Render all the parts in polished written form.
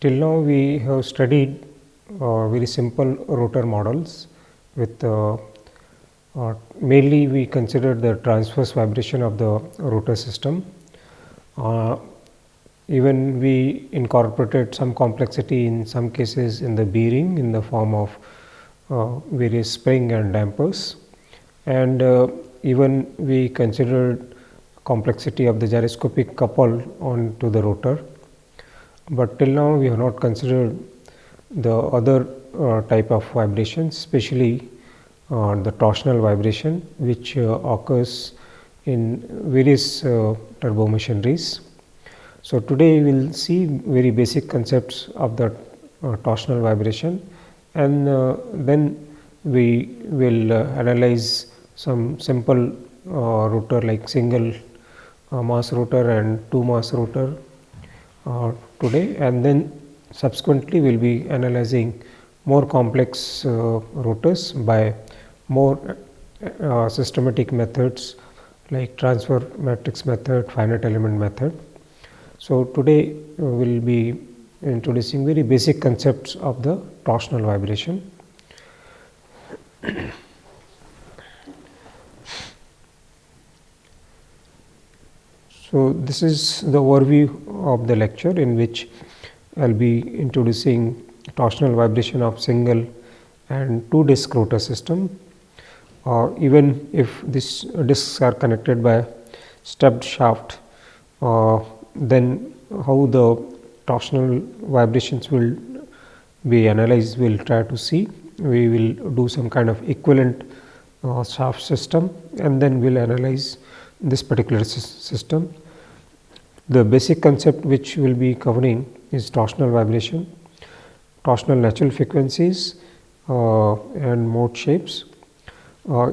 till now we have studied very simple rotor models with mainly we considered the transverse vibration of the rotor system. Even we incorporated some complexity in some cases in the bearing in the form of various spring and dampers, and even we considered complexity of the gyroscopic couple onto the rotor. But till now we have not considered the other type of vibrations, especially the torsional vibration, which occurs in various turbo machineries. So, today we will see very basic concepts of the torsional vibration, and then we will analyze some simple rotor like single mass rotor and two mass rotor today, and then subsequently we will be analyzing more complex rotors by more systematic methods like transfer matrix method, finite element method. So, today we will be introducing very basic concepts of the torsional vibration. So, this is the overview of the lecture, in which I will be introducing torsional vibration of single and two disc rotor system. Even if these discs are connected by stepped shaft, then how the torsional vibrations will be analyzed, we will try to see. We will do some kind of equivalent shaft system, and then we will analyze this particular system. The basic concept which we will be covering is torsional vibration, torsional natural frequencies and mode shapes.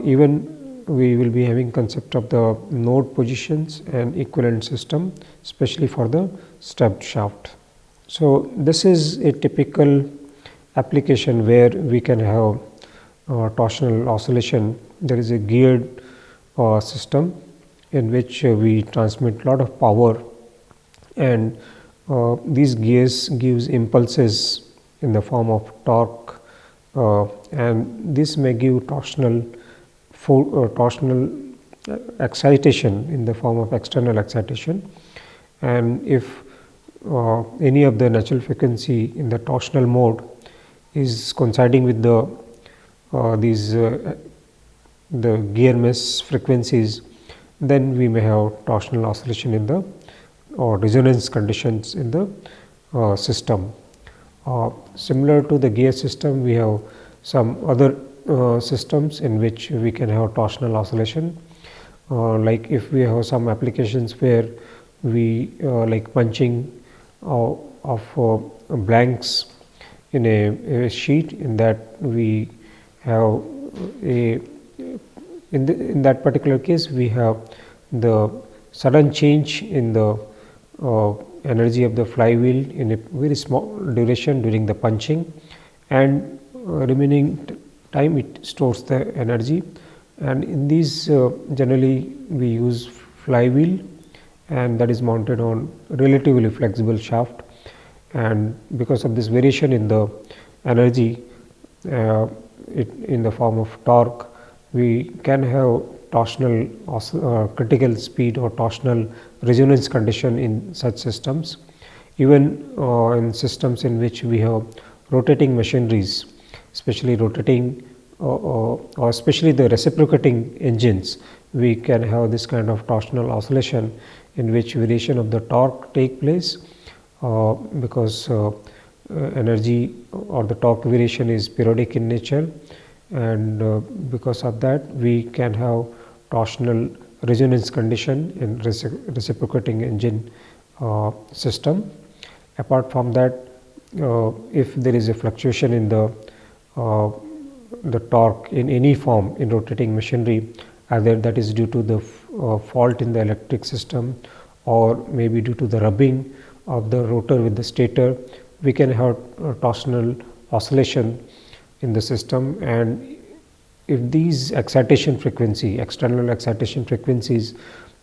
Even we will be having concept of the node positions and equivalent system, especially for the stepped shaft. So, this is a typical application where we can have torsional oscillation. There is a geared system in which we transmit lot of power, and these gears gives impulses in the form of torque, and this may give torsional excitation in the form of external excitation. And if any of the natural frequency in the torsional mode is coinciding with the gear mesh frequencies, then we may have torsional oscillation in the resonance conditions in the system. Similar to the gear system, we have some other systems in which we can have torsional oscillation, like if we have some applications where we like punching of blanks in a sheet, in that we have in that particular case we have the sudden change in the energy of the flywheel in a very small duration during the punching, and remaining time it stores the energy. And in these generally we use flywheel, and that is mounted on relatively flexible shaft, and because of this variation in the energy in the form of torque, we can have torsional critical speed or torsional resonance condition in such systems. Even in systems in which we have rotating machineries, especially rotating or especially the reciprocating engines, we can have this kind of torsional oscillation in which variation of the torque take place, because energy or the torque variation is periodic in nature, and because of that we can have torsional resonance condition in reciprocating engine system. Apart from that, if there is a fluctuation in the torque in any form in rotating machinery, either that is due to the fault in the electric system, or maybe due to the rubbing of the rotor with the stator, we can have torsional oscillation in the system. And if these excitation frequency, external excitation frequencies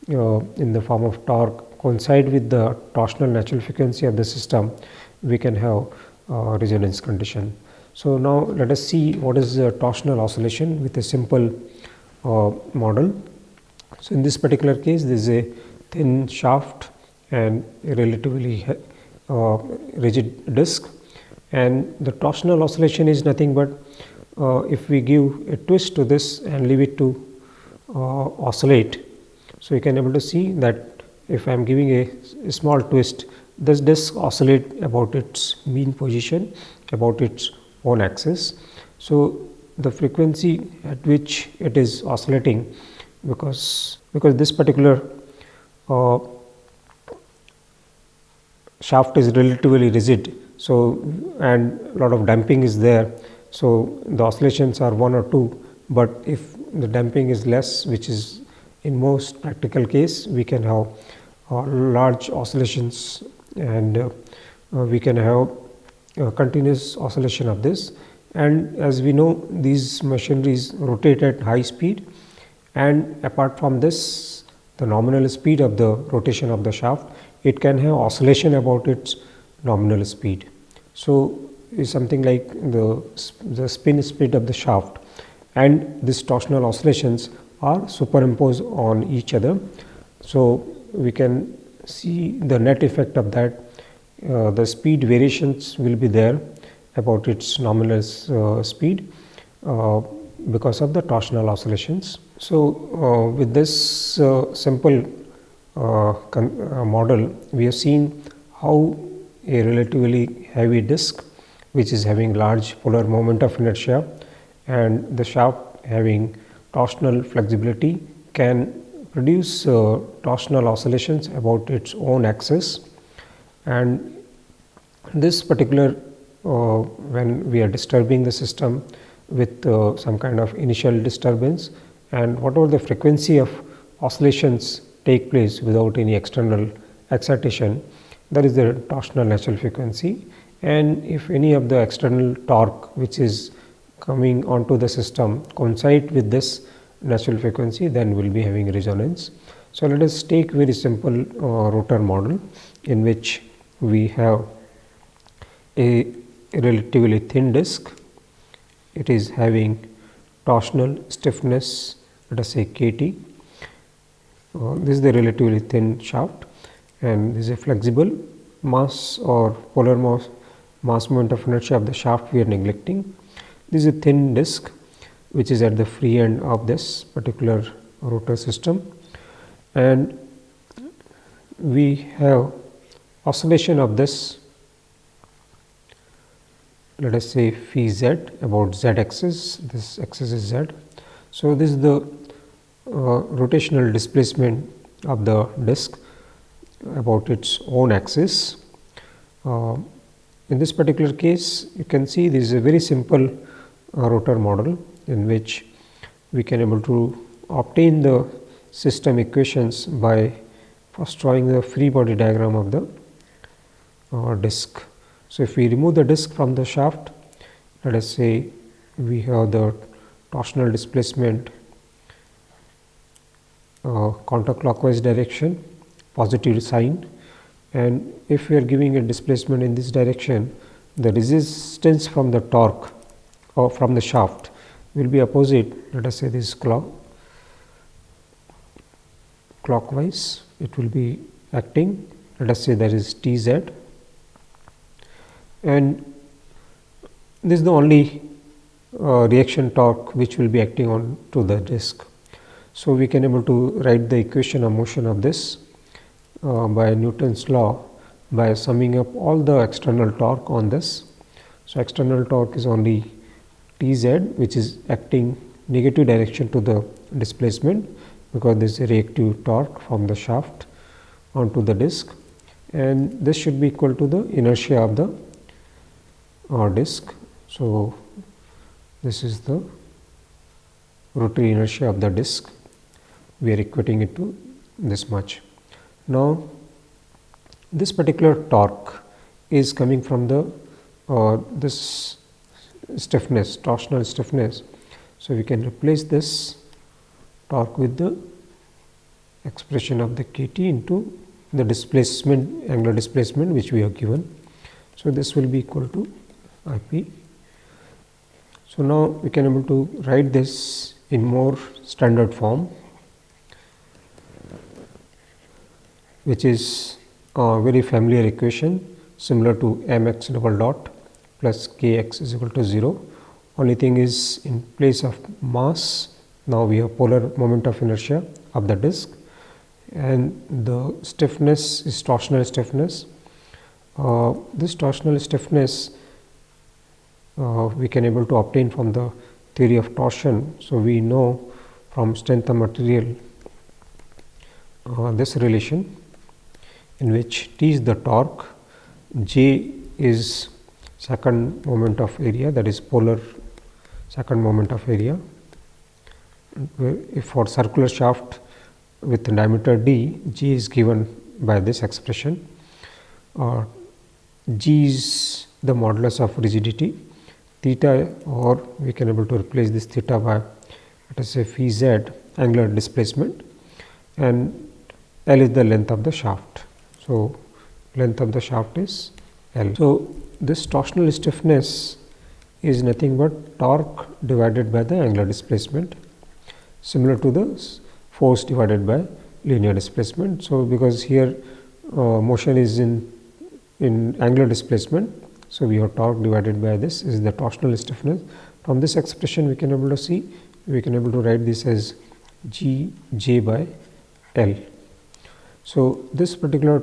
in the form of torque coincide with the torsional natural frequency of the system, we can have resonance condition. So now let us see what is the torsional oscillation with a simple model. So in this particular case, there is a thin shaft and a relatively rigid disc, and the torsional oscillation is nothing but if we give a twist to this and leave it to oscillate. So you can able to see that if I am giving a small twist, this disc oscillate about its mean position, about its own axis. So the frequency at which it is oscillating, because this particular shaft is relatively rigid, so and a lot of damping is there, so the oscillations are 1 or 2, but if the damping is less, which is in most practical case, we can have large oscillations, and we can have continuous oscillation of this. And as we know, these machineries rotate at high speed, and apart from this, the nominal speed of the rotation of the shaft, it can have oscillation about its nominal speed. So is something like the spin speed of the shaft, and these torsional oscillations are superimposed on each other. So we can see the net effect of that. The speed variations will be there about its nominal speed because of the torsional oscillations. So with this simple model, we have seen how a relatively heavy disc, which is having large polar moment of inertia, and the shaft having torsional flexibility, can produce torsional oscillations about its own axis. And this particular when we are disturbing the system with some kind of initial disturbance, and whatever the frequency of oscillations take place without any external excitation, that is the torsional natural frequency. And if any of the external torque which is coming onto the system coincide with this natural frequency, then we will be having resonance. So let us take very simple rotor model in which we have a relatively thin disc. It is having torsional stiffness, let us say Kt. This is the relatively thin shaft, and this is a flexible mass or polar mass moment of inertia of the shaft we are neglecting. This is a thin disc which is at the free end of this particular rotor system, and we have oscillation of this, let us say phi z about z axis, this axis is z. So this is the rotational displacement of the disc about its own axis. In this particular case, you can see this is a very simple rotor model in which we can able to obtain the system equations by first drawing the free body diagram of the disc. So if we remove the disc from the shaft, let us say we have the torsional displacement counterclockwise direction, positive sign, and if we are giving a displacement in this direction, the resistance from the torque or from the shaft will be opposite. Let us say this clockwise, it will be acting, let us say that is Tz, and this is the only reaction torque which will be acting on to the disc. So we can able to write the equation of motion of this by Newton's law by summing up all the external torque on this. So external torque is only Tz, which is acting negative direction to the displacement, because this is a reactive torque from the shaft onto the disc, and this should be equal to the inertia of the disc. So this is the rotary inertia of the disc. We are equating it to this much. Now this particular torque is coming from the this stiffness, torsional stiffness. So we can replace this torque with the expression of the Kt into the displacement, angular displacement which we have given. So, this will be equal to IP. So, now we can able to write this in more standard form, which is a very familiar equation similar to mx double dot plus kx is equal to 0. Only thing is, in place of mass, now we have polar moment of inertia of the disk, and the stiffness is torsional stiffness. This torsional stiffness we can able to obtain from the theory of torsion. So, we know from strength of material this relation, in which T is the torque, J is second moment of area, that is polar second moment of area. If for circular shaft with diameter d, G is given by this expression. G is the modulus of rigidity, theta, or we can able to replace this theta by, let us say, phi z, angular displacement, and L is the length of the shaft. So, length of the shaft is L. So, this torsional stiffness is nothing but torque divided by the angular displacement, similar to the force divided by linear displacement. So, because here motion is in angular displacement, so we have torque divided by this is the torsional stiffness. From this expression we can able to see, we can able to write this as G J by L. So, this particular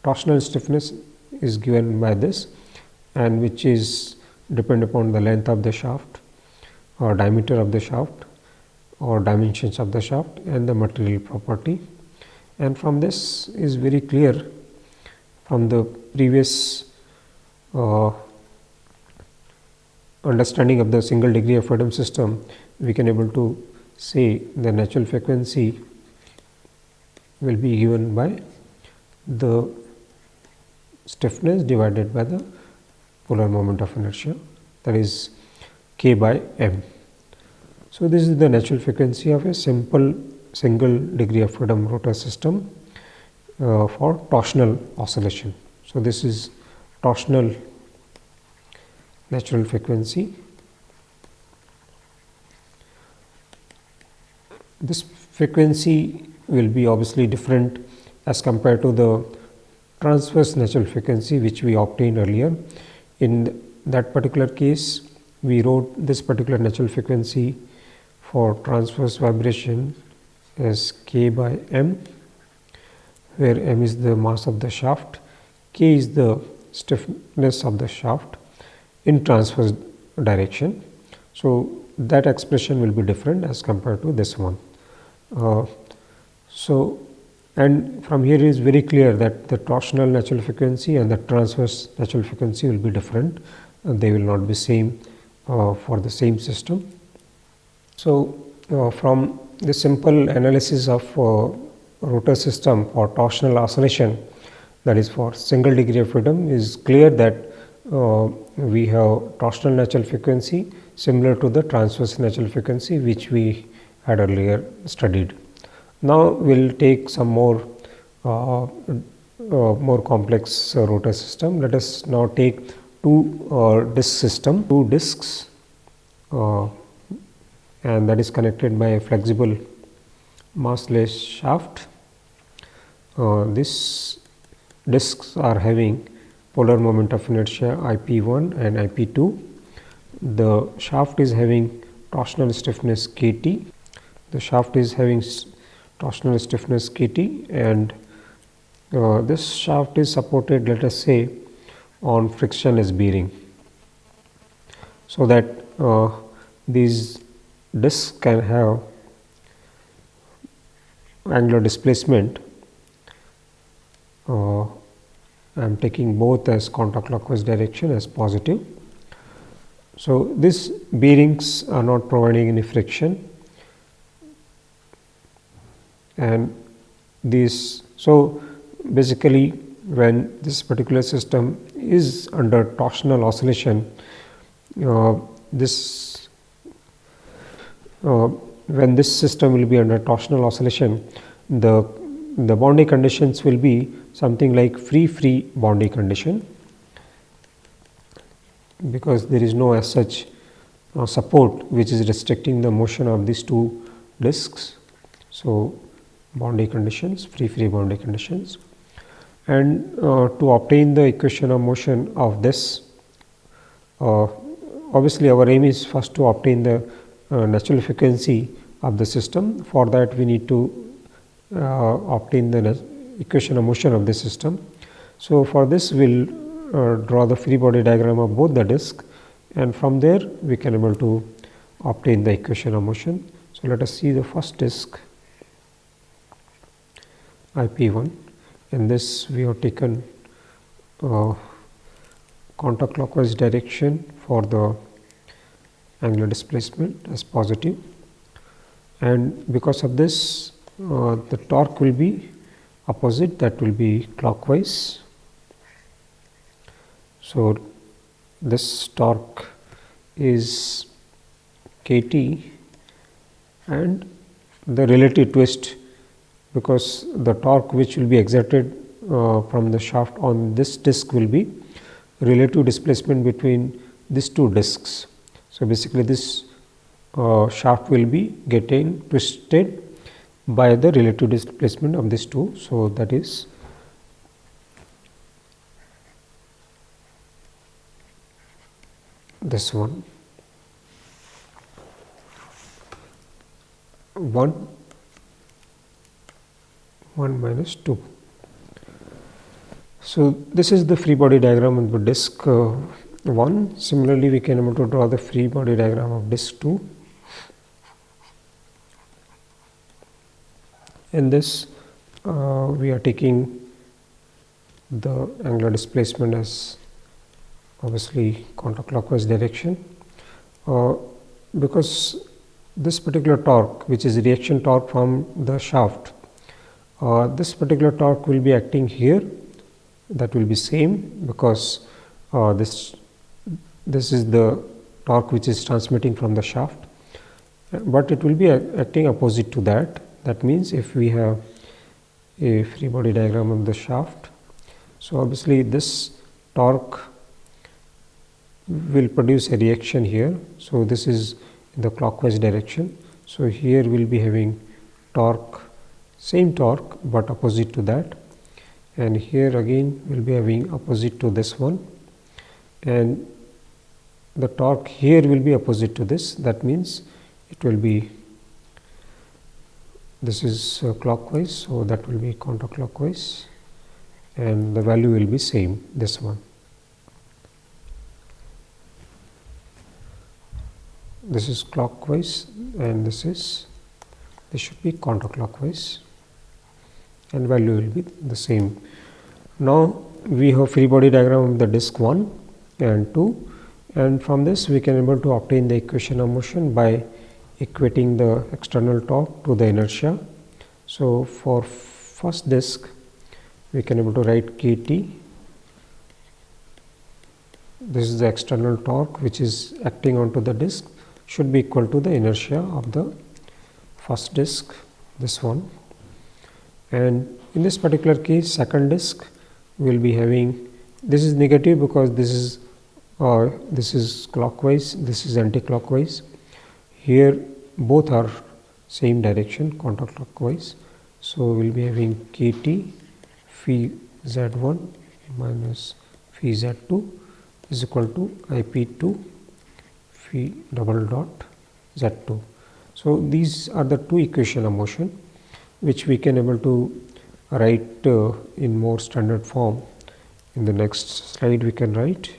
torsional stiffness is given by this, and which is depend upon the length of the shaft or diameter of the shaft or dimensions of the shaft and the material property. And from this is very clear, from the previous understanding of the single degree of freedom system, we can able to say the natural frequency will be given by the stiffness divided by the polar moment of inertia, that is k by m. So, this is the natural frequency of a simple single degree of freedom rotor system for torsional oscillation. So, this is torsional natural frequency. This frequency will be obviously different as compared to the transverse natural frequency which we obtained earlier. In that particular case, we wrote this particular natural frequency for transverse vibration as k by m, where m is the mass of the shaft, k is the stiffness of the shaft in transverse direction. So, that expression will be different as compared to this one. And from here it is very clear that the torsional natural frequency and the transverse natural frequency will be different, they will not be same for the same system. So, from the simple analysis of rotor system for torsional oscillation, that is for single degree of freedom, is clear that we have torsional natural frequency similar to the transverse natural frequency which we had earlier studied. Now, we will take some more complex rotor system. Let us now take two discs, and that is connected by a flexible massless shaft. These discs are having polar moment of inertia IP1 and IP2. The shaft is having torsional stiffness KT. The shaft is having torsional stiffness KT, and this shaft is supported, let us say, on frictionless bearing, so that these discs can have angular displacement. I am taking both as counterclockwise direction as positive. So, these bearings are not providing any friction, and these, so basically when this particular system is under torsional oscillation, when this system will be under torsional oscillation, the boundary conditions will be something like free bonding condition, because there is no as such support which is restricting the motion of these two discs. So, boundary conditions, free boundary conditions, and to obtain the equation of motion of this, obviously our aim is first to obtain the natural frequency of the system. For that we need to obtain the equation of motion of the system. So, for this we will draw the free body diagram of both the disc, and from there we can able to obtain the equation of motion. So, let us see the first disc IP1. In this we have taken counterclockwise direction for the angular displacement as positive, and because of this the torque will be opposite, that will be clockwise. So, this torque is kT, and the relative twist, because the torque which will be exerted from the shaft on this disc will be relative displacement between these two discs. So, basically this shaft will be getting twisted by the relative displacement of these two. So, that is this one 1 minus 2. So, this is the free body diagram of the disc 1. Similarly, we can able to draw the free body diagram of disc 2. In this we are taking the angular displacement as obviously counterclockwise direction, because this particular torque, which is reaction torque from the shaft, this particular torque will be acting here, that will be same, because this is the torque which is transmitting from the shaft, but it will be acting opposite to that. That means, if we have a free body diagram of the shaft, so obviously this torque will produce a reaction here. So, this is in the clockwise direction. So, here we will be having torque, same torque, but opposite to that, and here again we will be having opposite to this one, and the torque here will be opposite to this. That means, it will be, this is clockwise, so that will be counterclockwise, and the value will be same, this one. This is clockwise and this should be counterclockwise, and value will be the same. Now, we have free body diagram of the disc 1 and 2, and from this we can able to obtain the equation of motion by equating the external torque to the inertia. So, for first disc we can able to write kT. This is the external torque which is acting onto the disc, should be equal to the inertia of the first disc, this one, and in this particular case second disc we will be having, this is negative because this is clockwise, this is anti-clockwise. Here both are same direction, counterclockwise. So, we will be having kT phi z1 minus phi z2 is equal to IP2 phi double dot z2. So, these are the two equation of motion which we can able to write in more standard form. In the next slide we can write.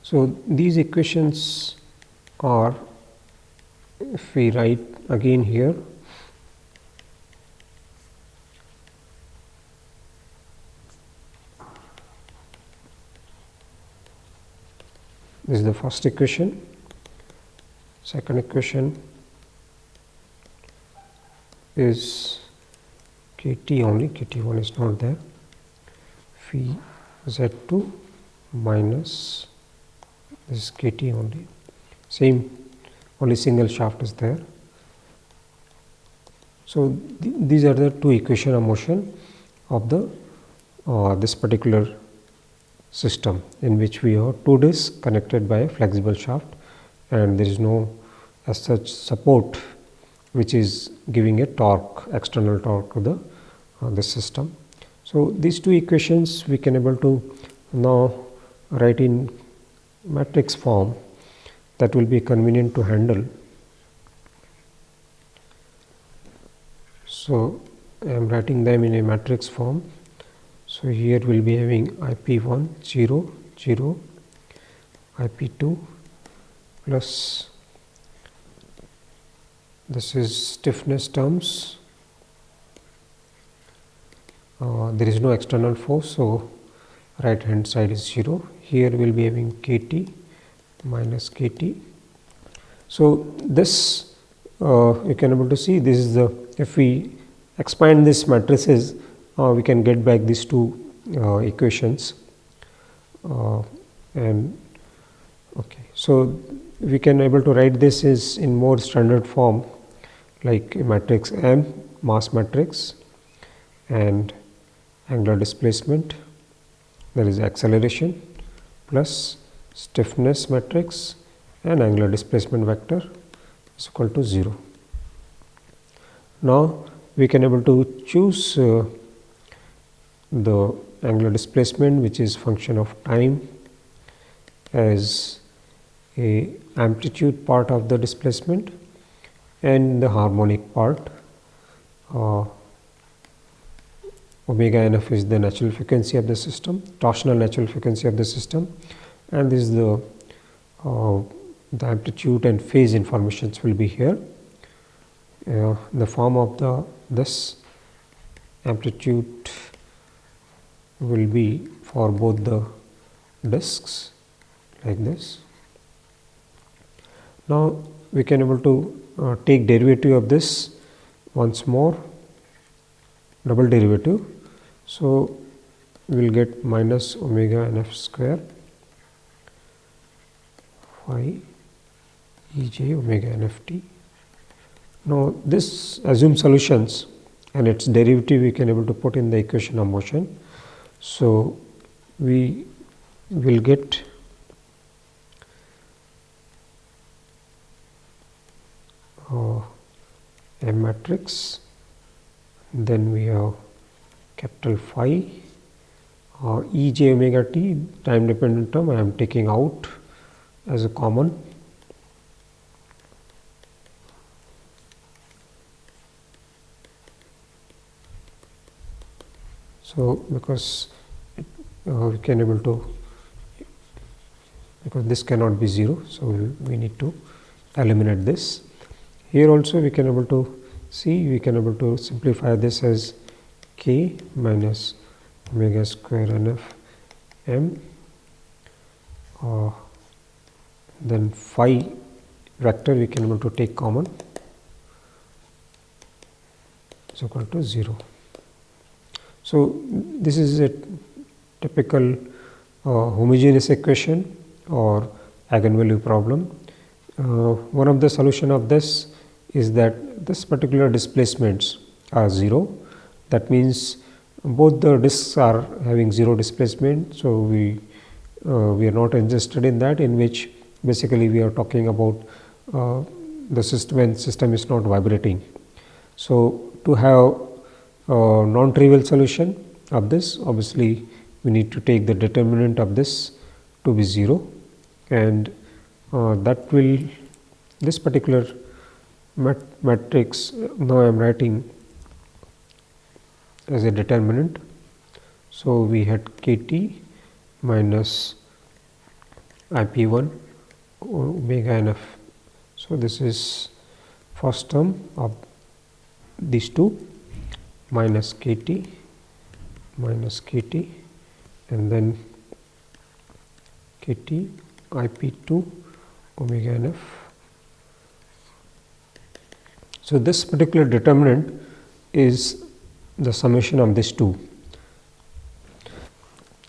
So, these equations are, if we write again here, this is the first equation, second equation is kT only, kT1 is not there, phi z2 minus this is kT only, same, only single shaft is there. So, these are the two equation of motion of the this particular system in which we have two discs connected by a flexible shaft, and there is no as such support which is giving a torque, external torque to the system. So these two equations we can able to now write in matrix form that will be convenient to handle. So I am writing them in a matrix form. So here we will be having IP1 0 0, IP2 plus this is stiffness terms. There is no external force, so right hand side is 0. Here we will be having KT minus KT. So this you can able to see, this is the, if we expand this matrices, we can get back these two equations, and okay, so we can able to write this is in more standard form, like a matrix M, mass matrix, and angular displacement, there is acceleration, plus stiffness matrix and angular displacement vector is equal to 0. Now we can able to choose the angular displacement, which is function of time, as a amplitude part of the displacement, and the harmonic part. Omega NF is the natural frequency of the system, torsional natural frequency of the system, and this is the amplitude and phase informations will be here. In the form of this amplitude will be for both the discs like this. Now we can able to take derivative of this once more, double derivative. So we will get minus omega NF square phi Ej omega NFT. Now this assumes solutions, and its derivative we can able to put in the equation of motion. So we will get a matrix, then we have capital phi or Ej omega t, time dependent term I am taking out as a common. So because we can able to, because this cannot be 0, so we need to eliminate this. Here also we can able to see, we can able to simplify this as k minus omega square NF m, then phi vector we can able to take common, is equal to 0. So this is a typical homogeneous equation or eigenvalue problem. One of the solution of this is that this particular displacements are 0. That means both the discs are having 0 displacement. So we are not interested in that, in which basically we are talking about the system when system is not vibrating. So to have a non-trivial solution of this, obviously we need to take the determinant of this to be 0, and that will, this particular matrix now I am writing as a determinant. So we had KT minus IP1 omega NF. So this is first term of these two, minus KT minus KT, and then KT IP2 omega NF. So this particular determinant is the summation of these two.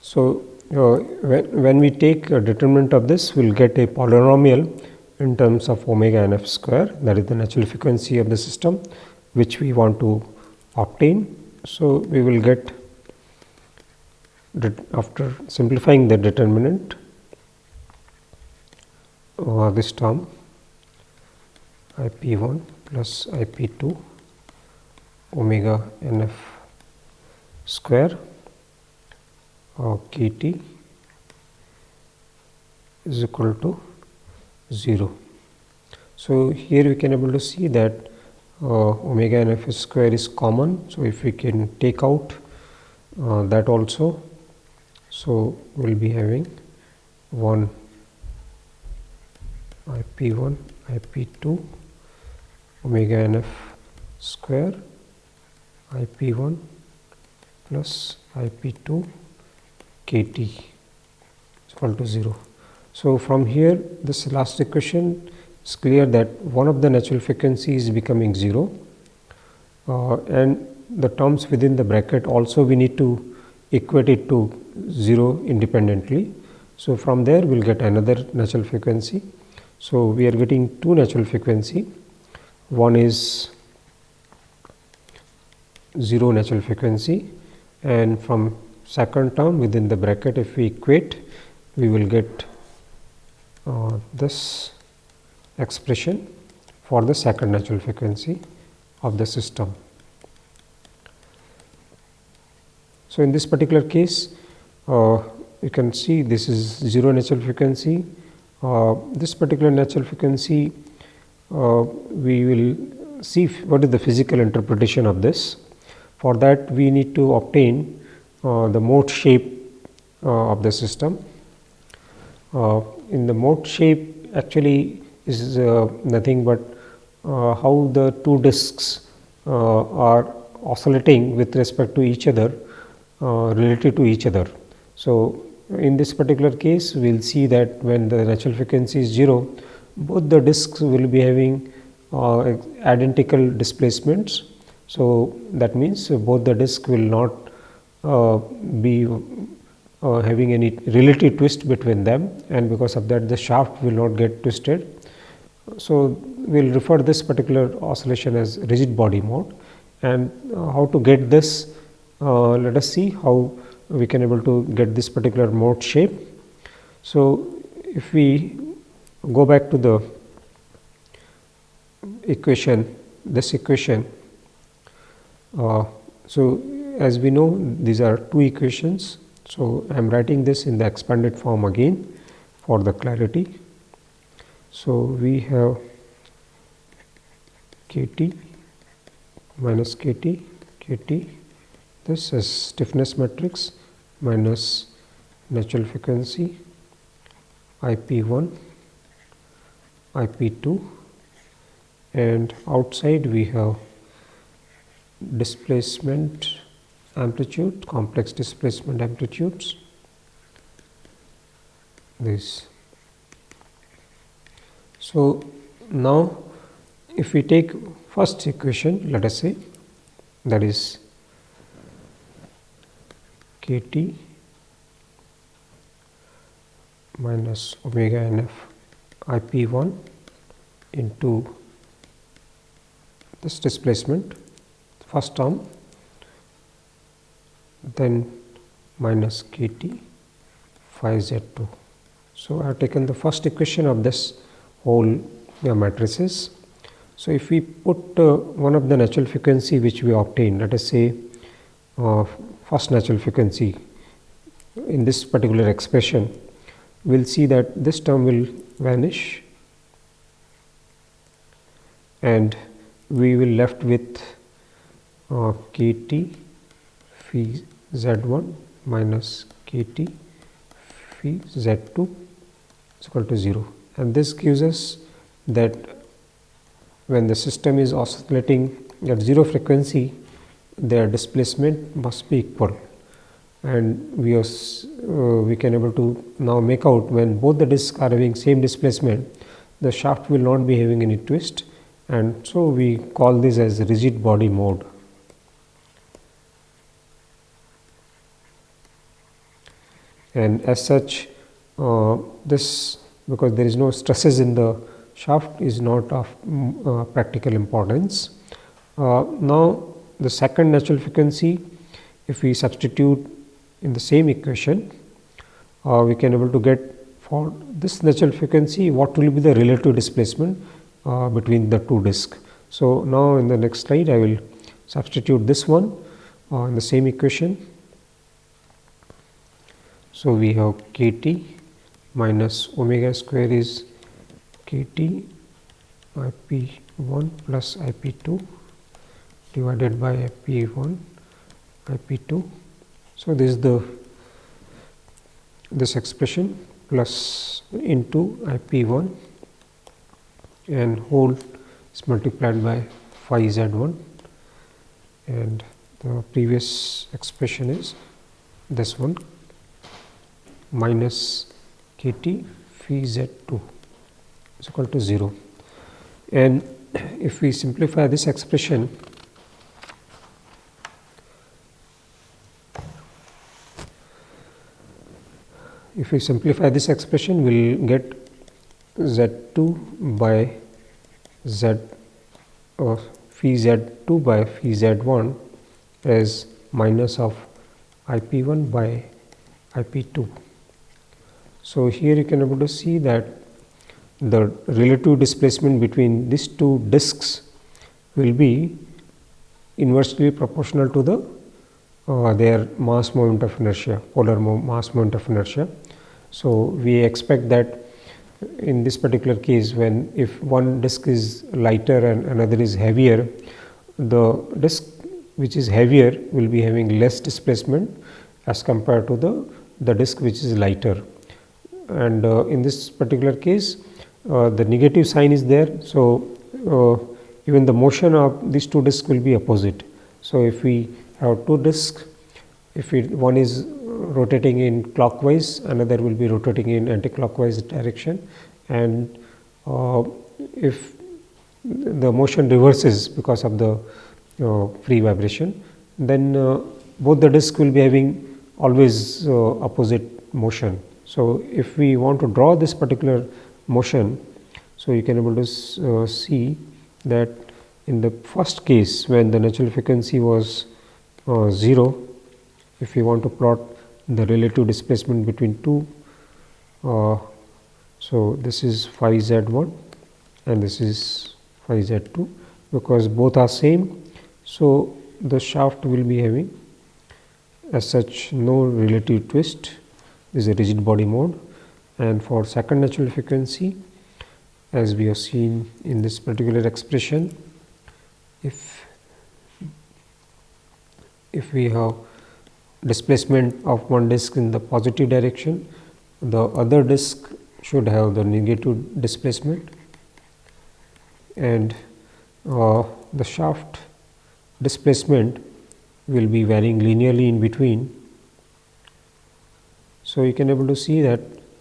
So when we take a determinant of this, we will get a polynomial in terms of omega NF square, that is the natural frequency of the system which we want to obtain. So we will get after simplifying the determinant, this term IP1 plus IP2 omega NF square KT is equal to 0. So, here we can able to see that omega NF square is common. So, if we can take out that also, so we will be having 1 IP1 IP2 omega NF square IP1 plus IP2 KT is equal to 0. So, from here this last equation is clear that one of the natural frequency is becoming 0, and the terms within the bracket also we need to equate it to 0 independently. So, from there we will get another natural frequency. So, we are getting two natural frequency, one is 0 natural frequency, and from second term within the bracket if we equate, we will get this expression for the second natural frequency of the system. So, in this particular case you can see this is 0 natural frequency. This particular natural frequency we will see what is the physical interpretation of this. For that we need to obtain the mode shape of the system. In the mode shape actually is nothing but how the two disks are oscillating with respect to each other, relative to each other. So, in this particular case we will see that when the natural frequency is 0, both the disks will be having identical displacements. So, that means both the disks will not be having any relative twist between them, and because of that the shaft will not get twisted. So, we will refer this particular oscillation as rigid body mode, and how to get this, let us see how we can able to get this particular mode shape. So, if we go back to the equation, this equation, so as we know these are two equations. So, I am writing this in the expanded form again for the clarity. So, we have KT minus KT, this is stiffness matrix minus natural frequency IP1, IP2, and outside we have displacement amplitude, complex displacement amplitudes, this. So, now if we take first equation, let us say, that is KT minus omega NF IP1 into this displacement, first term, then minus KT phi Z2. So, I have taken the first equation of this whole matrices. So, if we put one of the natural frequency which we obtained, let us say first natural frequency in this particular expression, we will see that this term will vanish and we will left with KT phi Z1 minus KT phi Z2 is equal to 0, and this gives us that when the system is oscillating at 0 frequency, their displacement must be equal, and we can able to now make out when both the disks are having same displacement, the shaft will not be having any twist, and so we call this as rigid body mode. And as such, this, because there is no stresses in the shaft, is not of practical importance. Now, the second natural frequency, if we substitute in the same equation, we can able to get for this natural frequency what will be the relative displacement between the two disks. So, now in the next slide I will substitute this one in the same equation. So, we have kT minus omega square is kT IP1 plus IP2 divided by IP1 IP2. So, this is this expression plus into IP1 and whole is multiplied by phi Z1, and the previous expression is this one minus kT phi Z2 is equal to 0. And if we simplify this expression, we will get Z2 by Z or phi Z2 by phi Z1 as minus of IP1 by IP2. So, here you can able to see that the relative displacement between these two disks will be inversely proportional to the their mass moment of inertia, polar mass moment of inertia. So, we expect that in this particular case, when if one disk is lighter and another is heavier, the disk which is heavier will be having less displacement as compared to the disk which is lighter. And in this particular case, the negative sign is there. So, even the motion of these two disks will be opposite. So, if we have two disks, if one is rotating in clockwise, another will be rotating in anti-clockwise direction, and if the motion reverses because of the free vibration, then both the disks will be having always opposite motion. So, if we want to draw this particular motion, so you can able to see that in the first case when the natural frequency was 0, if we want to plot the relative displacement between two, so this is phi Z1 and this is phi Z2, because both are same. So, the shaft will be having as such no relative twist. This is a rigid body mode, and for second natural frequency, as we have seen in this particular expression, if we have displacement of one disk in the positive direction, the other disk should have the negative displacement, and the shaft displacement will be varying linearly in between. So, you can able to see that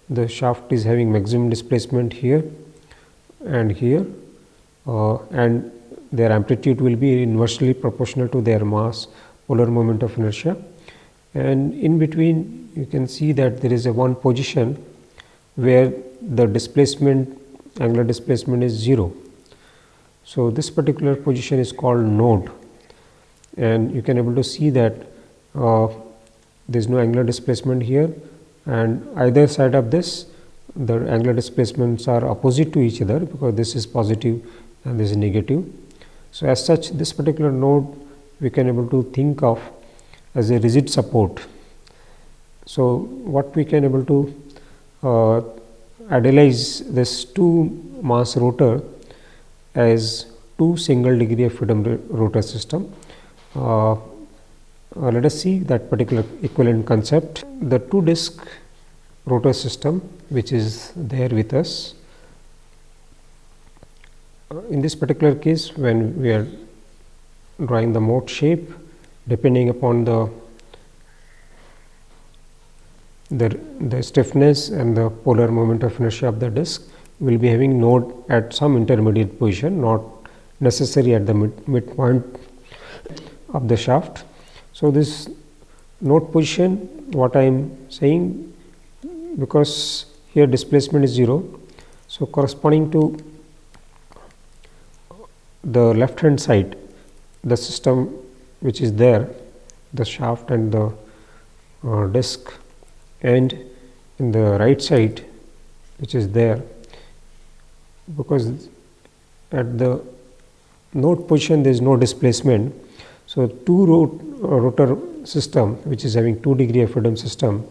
the shaft is having maximum displacement here and here, and their amplitude will be inversely proportional to their mass polar moment of inertia, and in between you can see that there is a one position where the displacement, angular displacement is 0. So, this particular position is called node, and you can able to see that there is no angular displacement here, and either side of this the angular displacements are opposite to each other, because this is positive and this is negative. So, as such this particular node we can able to think of as a rigid support. So, what we can able to idealize this two mass rotor as two single degree of freedom rotor system. Let us see that particular equivalent concept. The two disc rotor system which is there with us, in this particular case when we are drawing the mode shape, depending upon the stiffness and the polar moment of inertia of the disc, will be having node at some intermediate position, not necessary at the midpoint of the shaft. So, this node position, what I am saying, because here displacement is 0. So, corresponding to the left hand side, the system which is there, the shaft and the disc, and in the right side, which is there, because at the node position there is no displacement. So, rotor system which is having 2 degree of freedom system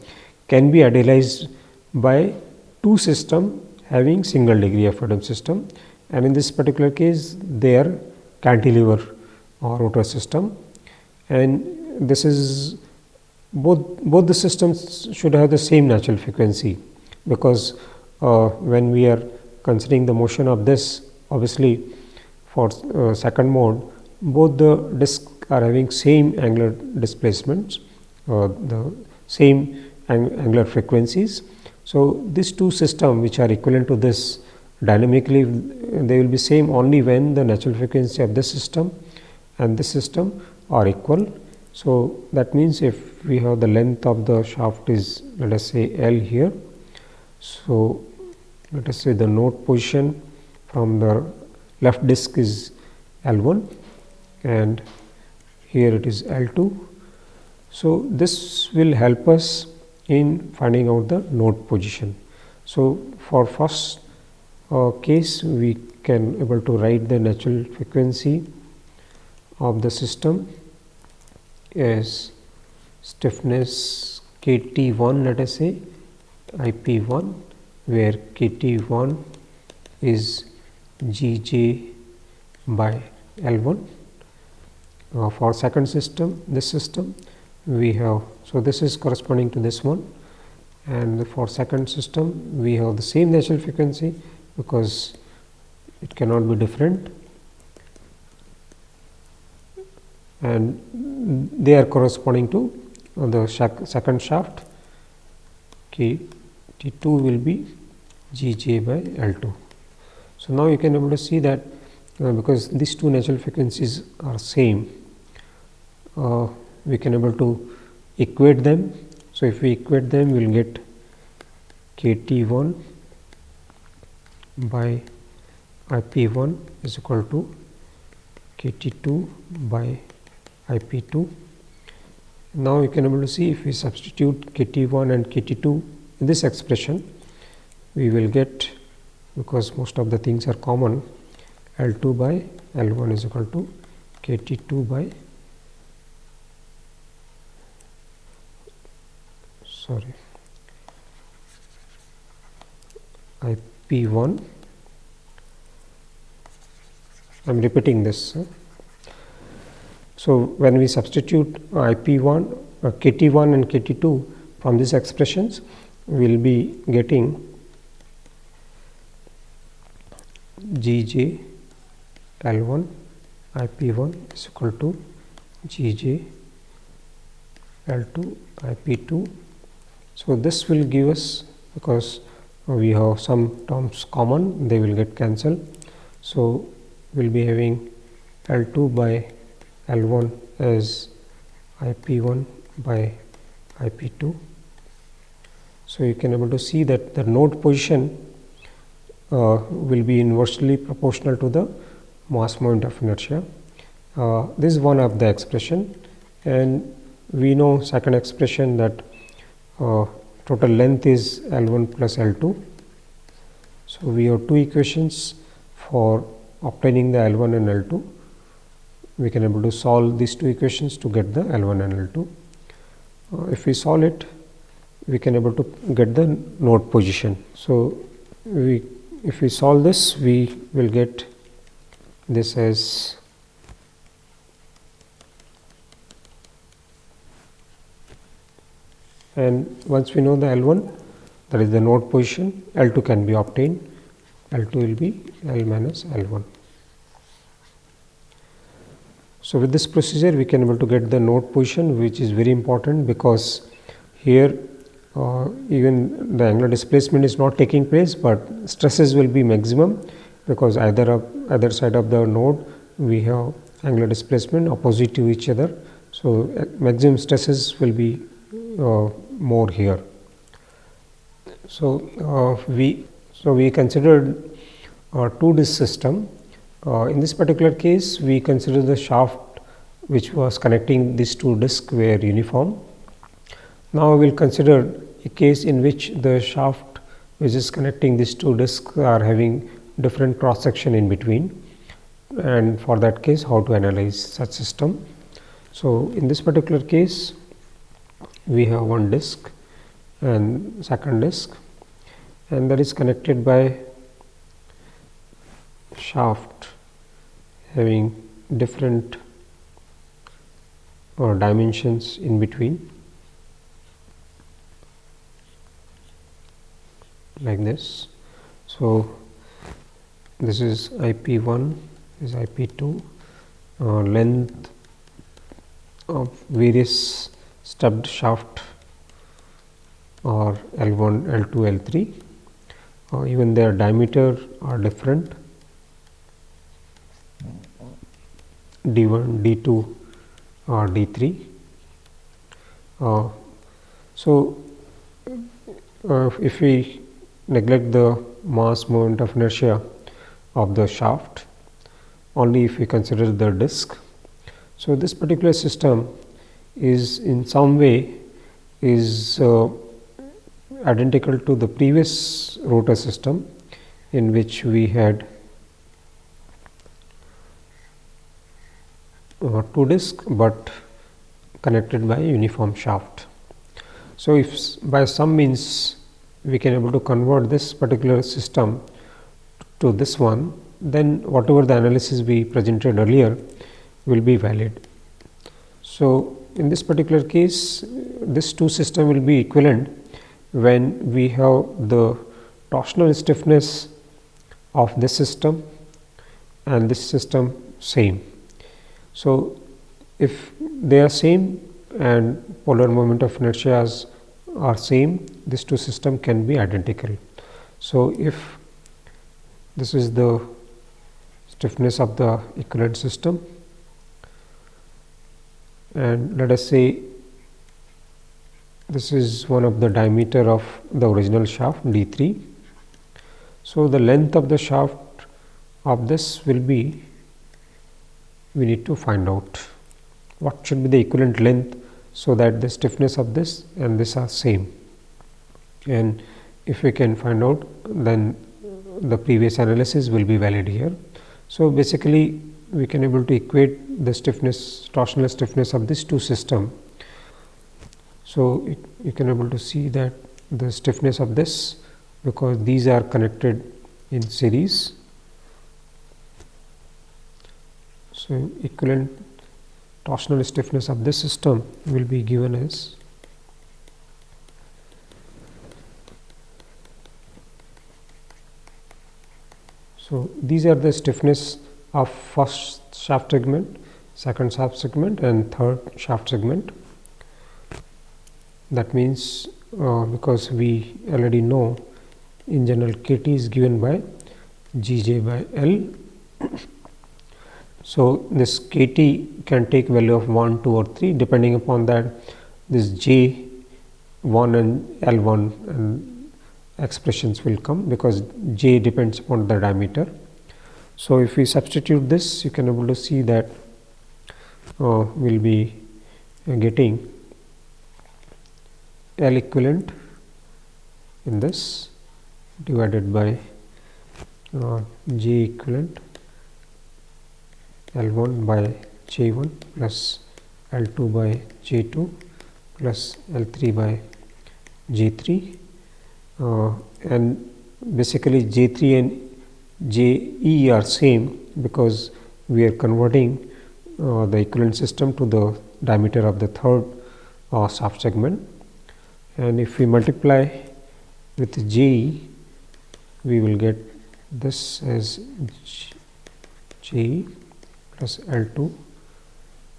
can be idealized by 2 system having single degree of freedom system, and in this particular case they are cantilever or rotor system, and this is both the systems should have the same natural frequency, because when we are considering the motion of this, obviously for second mode both the discs are having same angular displacements, the same angular frequencies. So, these 2 systems which are equivalent to this dynamically, they will be same only when the natural frequency of this system and this system are equal. So, that means if we have the length of the shaft is, let us say, L here. So, let us say the node position from the left disc is L1 and here it is L2. So, this will help us in finding out the node position. So, for first case we can able to write the natural frequency of the system as stiffness KT1, let us say IP1, where KT1 is GJ by L1. For second system, this system we have, so this is corresponding to this one, and for second system we have the same natural frequency because it cannot be different, and they are corresponding to the second shaft. KT2 will be GJ by L2. So, now you can able to see that because these 2 natural frequencies are same, we can able to equate them. So, if we equate them, we will get KT1 by IP1 is equal to KT2 by IP2. Now, you can able to see if we substitute KT1 and KT2 in this expression, we will get, because most of the things are common, L2 by L1 is equal to KT2 by IP1. I am repeating this. So, when we substitute IP1, KT1 and KT2 from these expressions, we will be getting GJ L1 IP1 is equal to GJ L2 IP2. So, this will give us, because we have some terms common, they will get cancelled. So, we will be having L2 by L1 as IP1 by IP2. So, you can able to see that the node position will be inversely proportional to the mass moment of inertia. This is one of the expression, and we know second expression that total length is L1 plus L2. So, we have 2 equations for obtaining the L1 and L2. We can able to solve these 2 equations to get the L1 and L2. If we solve it, we can able to get the node position. So, if we solve this, we will get this as and once we know the L1, that is the node position, L2 can be obtained. L2 will be L minus L1. So, with this procedure we can able to get the node position, which is very important, because here even the angular displacement is not taking place, but stresses will be maximum, because either side of the node we have angular displacement opposite to each other. So, maximum stresses will be more here. So, we considered 2 disc system. In this particular case, we consider the shaft which was connecting these 2 discs were uniform. Now we will consider a case in which the shaft which is connecting these two discs are having different cross section in between, and for that case how to analyze such system. So, in this particular case we have one disc and second disc, and that is connected by shaft having different dimensions in between, like this. So, this is IP1, this is IP2, length of various stubbed shaft or L1, L2, L3, even their diameter are different, D1, D2 or D3. So, if we neglect the mass moment of inertia of the shaft, only if we consider the disc. So, this particular system is in some way is identical to the previous rotor system, in which we had two discs, but connected by a uniform shaft. So, if by some means we can able to convert this particular system to this one, then whatever the analysis we presented earlier will be valid. So, in this particular case, this two system will be equivalent when we have the torsional stiffness of this system and this system same. So, if they are same and polar moment of inertia are same, these two system can be identical. So, if this is the stiffness of the equivalent system, and let us say this is one of the diameter of the original shaft D3. So, the length of the shaft of this will be, we need to find out what should be the equivalent length, so that the stiffness of this and this are same, and if we can find out, then the previous analysis will be valid here. So, basically we can able to equate the stiffness, torsional stiffness of this two system. So, you can able to see that the stiffness of this, because these are connected in series. So, equivalent torsional stiffness of this system will be given as so these are the stiffness of first shaft segment, second shaft segment and third shaft segment. That means because we already know in general Kt is given by Gj by L. So, this Kt can take value of 1, 2 or 3, depending upon that this J1 and L1 and expressions will come, because J depends upon the diameter. So, if we substitute this, you can able to see that we will be getting L equivalent in this divided by J equivalent L1 by J1 plus L2 by J2 plus L3 by J3, and basically J3 and Je are same, because we are converting the equivalent system to the diameter of the third shaft segment, and if we multiply with Je, we will get this as Je plus L2,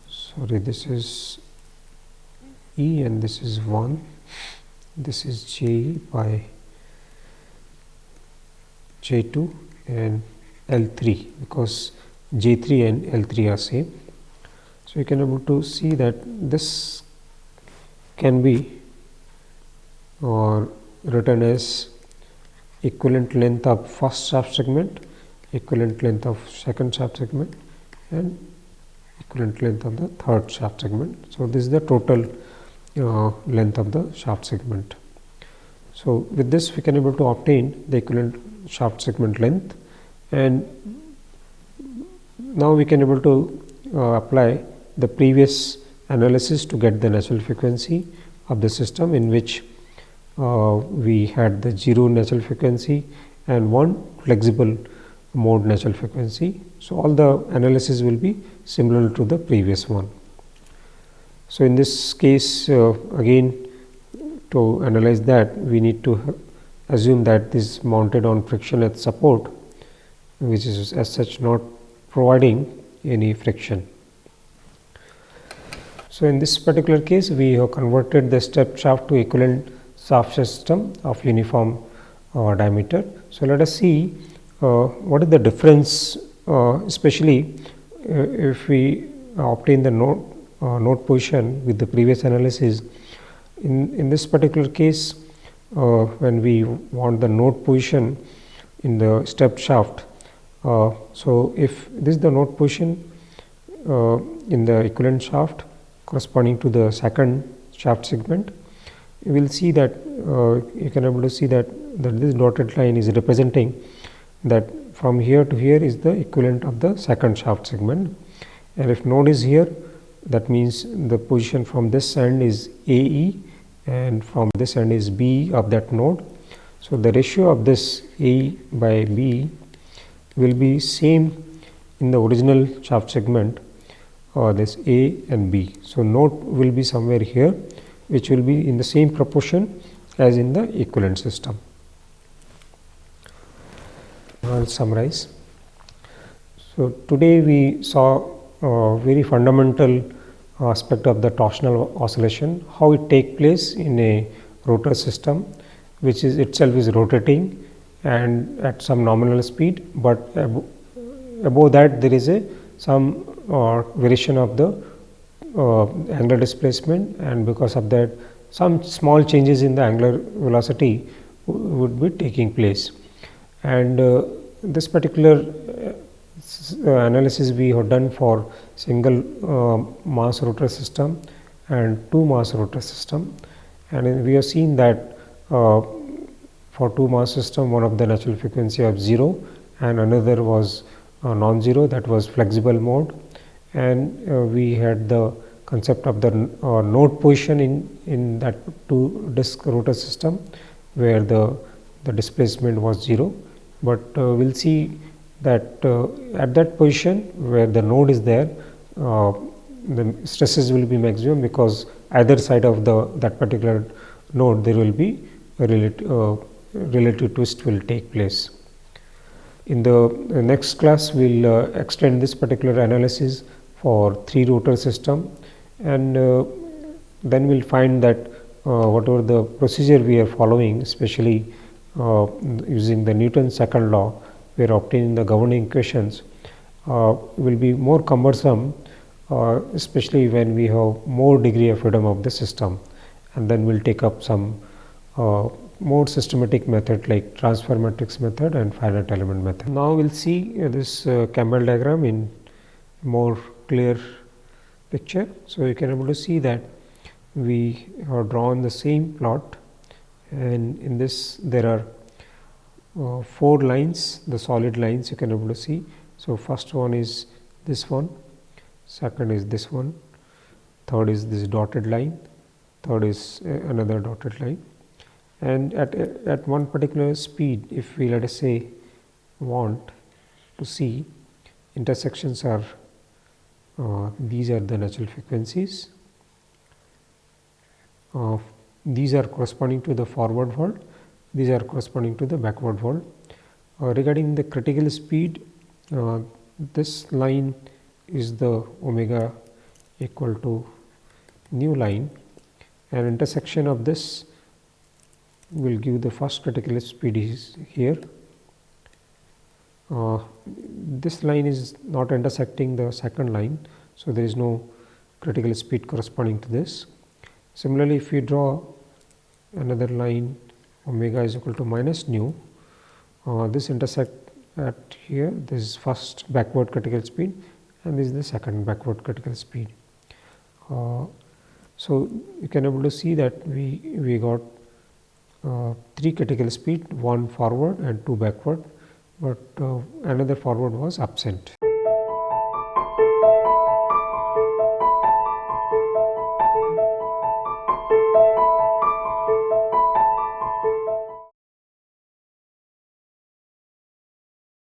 sorry, this is E and this is 1, this is Je by J2 and L3, because J3 and L3 are same. So, you can able to see that this can be written as equivalent length of first shaft segment, equivalent length of second shaft segment and equivalent length of the third shaft segment. So, this is the total length of the shaft segment. So with this we can able to obtain the equivalent shaft segment length, and now we can able to apply the previous analysis to get the natural frequency of the system, in which we had the 0 natural frequency and 1 flexible mode natural frequency. So all the analysis will be similar to the previous one. So in this case, again, to analyze that, we need to assume that this is mounted on frictionless support, which is as such not providing any friction. So in this particular case, we have converted the step shaft to equivalent shaft system of uniform diameter. So let us see what is the difference, especially if we obtain the node position with the previous analysis. In this particular case, when we want the node position in the stepped shaft, so if this is the node position in the equivalent shaft corresponding to the second shaft segment, you will see that you can able to see that this dotted line is representing that from here to here is the equivalent of the second shaft segment, and if node is here, that means the position from this end is AE and from this end is B of that node. So the ratio of this A by B will be same in the original shaft segment, this A and B. So node will be somewhere here, which will be in the same proportion as in the equivalent system. I will summarize. So today we saw a very fundamental aspect of the torsional oscillation, how it takes place in a rotor system, which is itself is rotating and at some nominal speed, but above that there is some variation of the angular displacement, and because of that some small changes in the angular velocity would be taking place. And this particular analysis we have done for single mass rotor system and 2 mass rotor system, and we have seen that for 2 mass system, one of the natural frequency of 0 and another was non-zero, that was flexible mode, and we had the concept of the node position in that 2 disc rotor system where the displacement was 0, but we will see that at that position where the node is there, the stresses will be maximum, because either side of that particular node there will be a relative twist will take place. In the next class we will extend this particular analysis for 3 rotor system, and then we will find that whatever the procedure we are following, especially using the Newton's second law, we are obtaining the governing equations, will be more cumbersome, especially when we have more degree of freedom of the system, and then we will take up some more systematic method like transfer matrix method and finite element method. Now we will see this Campbell diagram in more clear picture. So you can able to see that we have drawn the same plot, and in this there are 4 lines, the solid lines you can able to see. So first one is this one, second is this one, third is this dotted line, third is another dotted line, and at one particular speed, if we let us say want to see intersections are these are the natural frequencies, these are corresponding to the forward fault, these are corresponding to the backward fault. Regarding the critical speed, this line is the omega equal to new line, and intersection of this will give the first critical speed is here. This line is not intersecting the second line, so there is no critical speed corresponding to this. Similarly, if we draw another line, omega is equal to minus nu, this intersect at here, this is first backward critical speed and this is the second backward critical speed. So, you can able to see that we got 3 critical speed, one forward and 2 backward, but another forward was absent.